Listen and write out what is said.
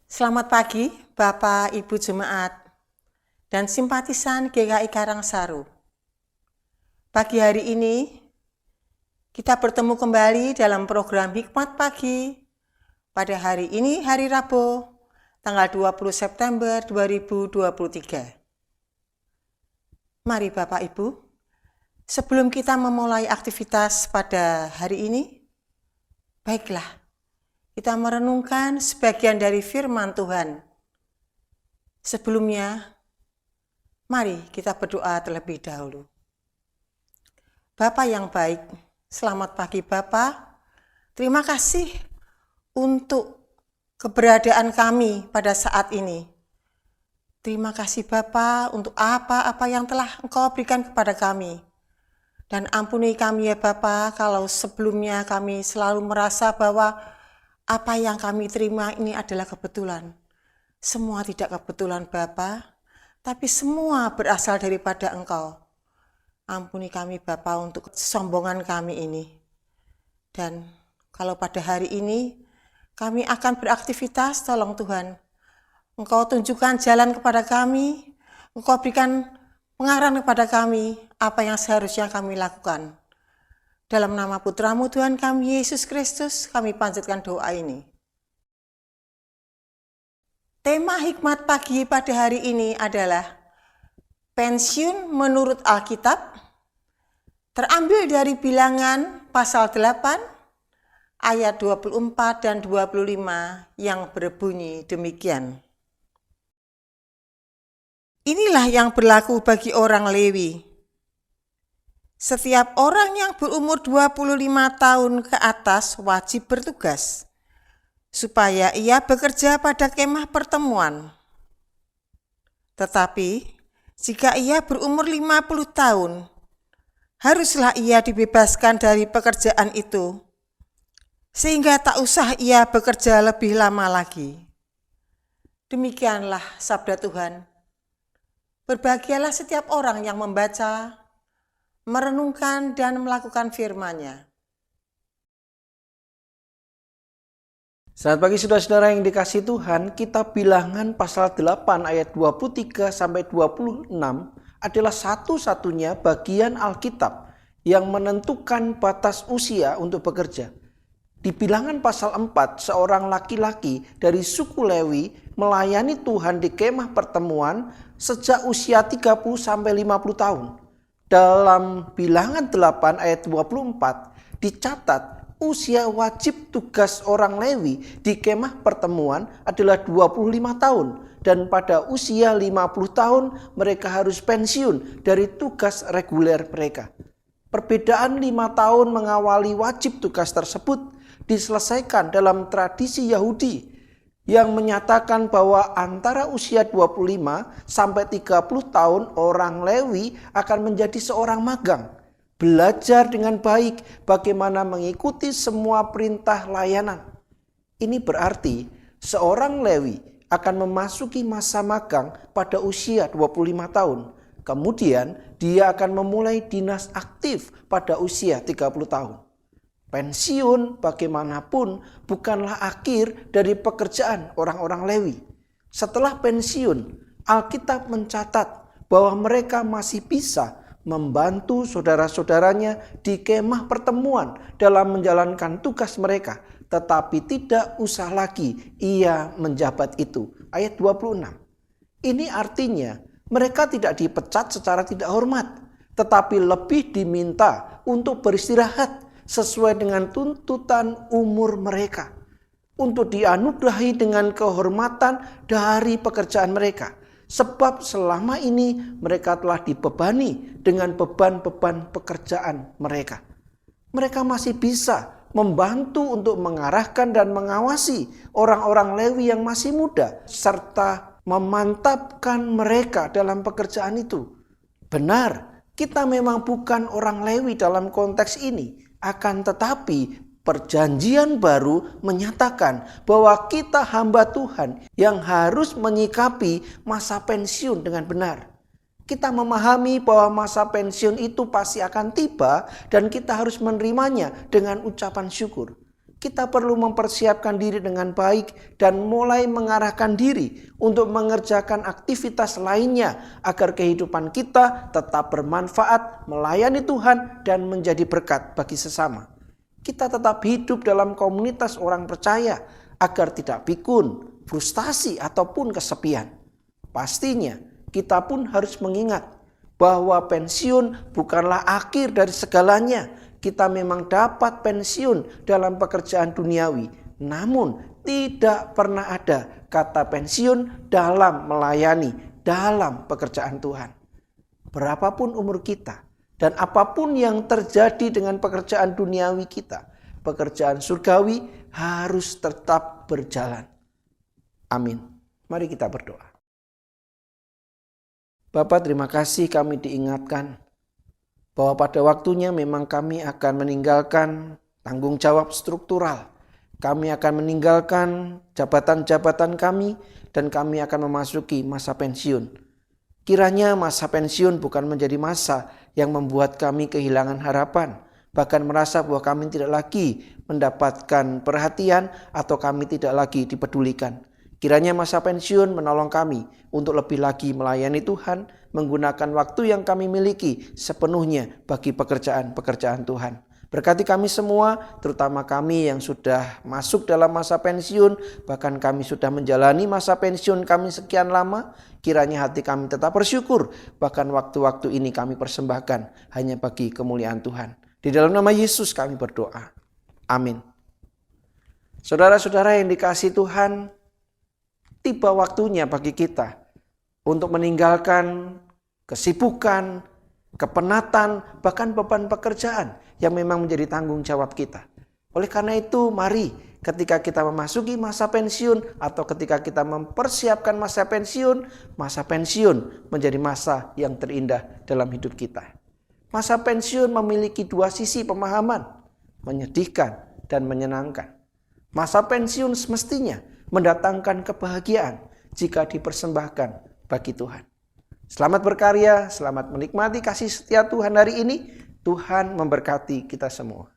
Selamat pagi, Bapak, Ibu Jemaat, dan simpatisan GKI Karangsaru. Pagi hari ini, kita bertemu kembali dalam program Hikmat Pagi pada hari ini, hari Rabu, tanggal 20 September 2023. Mari Bapak Ibu, sebelum kita memulai aktivitas pada hari ini, baiklah, kita merenungkan sebagian dari firman Tuhan. Sebelumnya, mari kita berdoa terlebih dahulu. Bapa yang baik, selamat pagi Bapa. Terima kasih untuk keberadaan kami pada saat ini. Terima kasih Bapa untuk apa-apa yang telah Engkau berikan kepada kami. Dan ampuni kami ya Bapa kalau sebelumnya kami selalu merasa bahwa apa yang kami terima ini adalah kebetulan. Semua tidak kebetulan Bapa, tapi semua berasal daripada Engkau. Ampuni kami Bapa untuk kesombongan kami ini. Dan kalau pada hari ini kami akan beraktivitas, tolong Tuhan, Engkau tunjukkan jalan kepada kami, Engkau berikan pengarahan kepada kami apa yang seharusnya kami lakukan. Dalam nama Putra-Mu Tuhan kami Yesus Kristus, kami panjatkan doa ini. Tema Hikmat Pagi pada hari ini adalah pensiun menurut Alkitab, terambil dari Bilangan pasal 8 ayat 24 dan 25 yang berbunyi demikian. Inilah yang berlaku bagi orang Lewi. Setiap orang yang berumur 25 tahun ke atas wajib bertugas, supaya ia bekerja pada kemah pertemuan. Tetapi, jika ia berumur 50 tahun, haruslah ia dibebaskan dari pekerjaan itu, sehingga tak usah ia bekerja lebih lama lagi. Demikianlah sabda Tuhan. Berbahagialah setiap orang yang membaca, merenungkan dan melakukan firman-Nya. Selamat pagi saudara-saudara yang dikasihi Tuhan, kitab Bilangan pasal 8 ayat 23 sampai 26 adalah satu-satunya bagian Alkitab yang menentukan batas usia untuk bekerja. Di Bilangan pasal 4, seorang laki-laki dari suku Lewi melayani Tuhan di kemah pertemuan sejak usia 30 sampai 50 tahun. Dalam Bilangan 8 ayat 24 dicatat usia wajib tugas orang Lewi di kemah pertemuan adalah 25 tahun. Dan pada usia 50 tahun mereka harus pensiun dari tugas reguler mereka. Perbedaan 5 tahun mengawali wajib tugas tersebut diselesaikan dalam tradisi Yahudi yang menyatakan bahwa antara usia 25 sampai 30 tahun orang Lewi akan menjadi seorang magang. Belajar dengan baik bagaimana mengikuti semua perintah layanan. Ini berarti seorang Lewi akan memasuki masa magang pada usia 25 tahun. Kemudian dia akan memulai dinas aktif pada usia 30 tahun. Pensiun bagaimanapun bukanlah akhir dari pekerjaan orang-orang Lewi. Setelah pensiun, Alkitab mencatat bahwa mereka masih bisa membantu saudara-saudaranya di kemah pertemuan dalam menjalankan tugas mereka, tetapi tidak usah lagi ia menjabat itu. Ayat 26. Ini artinya mereka tidak dipecat secara tidak hormat, tetapi lebih diminta untuk beristirahat sesuai dengan tuntutan umur mereka, untuk dianugerahi dengan kehormatan dari pekerjaan mereka. Sebab selama ini mereka telah dibebani dengan beban-beban pekerjaan mereka. Mereka masih bisa membantu untuk mengarahkan dan mengawasi orang-orang Lewi yang masih muda, serta memantapkan mereka dalam pekerjaan itu. Benar, kita memang bukan orang Lewi dalam konteks ini. Akan tetapi Perjanjian Baru menyatakan bahwa kita hamba Tuhan yang harus menyikapi masa pensiun dengan benar. Kita memahami bahwa masa pensiun itu pasti akan tiba dan kita harus menerimanya dengan ucapan syukur. Kita perlu mempersiapkan diri dengan baik dan mulai mengarahkan diri untuk mengerjakan aktivitas lainnya agar kehidupan kita tetap bermanfaat, melayani Tuhan dan menjadi berkat bagi sesama. Kita tetap hidup dalam komunitas orang percaya agar tidak pikun, frustasi ataupun kesepian. Pastinya kita pun harus mengingat bahwa pensiun bukanlah akhir dari segalanya. Kita memang dapat pensiun dalam pekerjaan duniawi, namun tidak pernah ada kata pensiun dalam melayani, dalam pekerjaan Tuhan. Berapapun umur kita dan apapun yang terjadi dengan pekerjaan duniawi kita, pekerjaan surgawi harus tetap berjalan. Amin. Mari kita berdoa. Bapa, terima kasih kami diingatkan bahwa pada waktunya memang kami akan meninggalkan tanggung jawab struktural. Kami akan meninggalkan jabatan-jabatan kami dan kami akan memasuki masa pensiun. Kiranya masa pensiun bukan menjadi masa yang membuat kami kehilangan harapan, bahkan merasa bahwa kami tidak lagi mendapatkan perhatian atau kami tidak lagi dipedulikan. Kiranya masa pensiun menolong kami untuk lebih lagi melayani Tuhan, menggunakan waktu yang kami miliki sepenuhnya bagi pekerjaan-pekerjaan Tuhan. Berkati kami semua, terutama kami yang sudah masuk dalam masa pensiun, bahkan kami sudah menjalani masa pensiun kami sekian lama. Kiranya hati kami tetap bersyukur, bahkan waktu-waktu ini kami persembahkan hanya bagi kemuliaan Tuhan. Di dalam nama Yesus kami berdoa. Amin. Saudara-saudara yang dikasihi Tuhan, tiba waktunya bagi kita untuk meninggalkan kesibukan, kepenatan, bahkan beban pekerjaan yang memang menjadi tanggung jawab kita. Oleh karena itu, mari ketika kita memasuki masa pensiun atau ketika kita mempersiapkan masa pensiun menjadi masa yang terindah dalam hidup kita. Masa pensiun memiliki dua sisi pemahaman, menyedihkan dan menyenangkan. Masa pensiun semestinya mendatangkan kebahagiaan jika dipersembahkan bagi Tuhan. Selamat berkarya, selamat menikmati kasih setia Tuhan hari ini. Tuhan memberkati kita semua.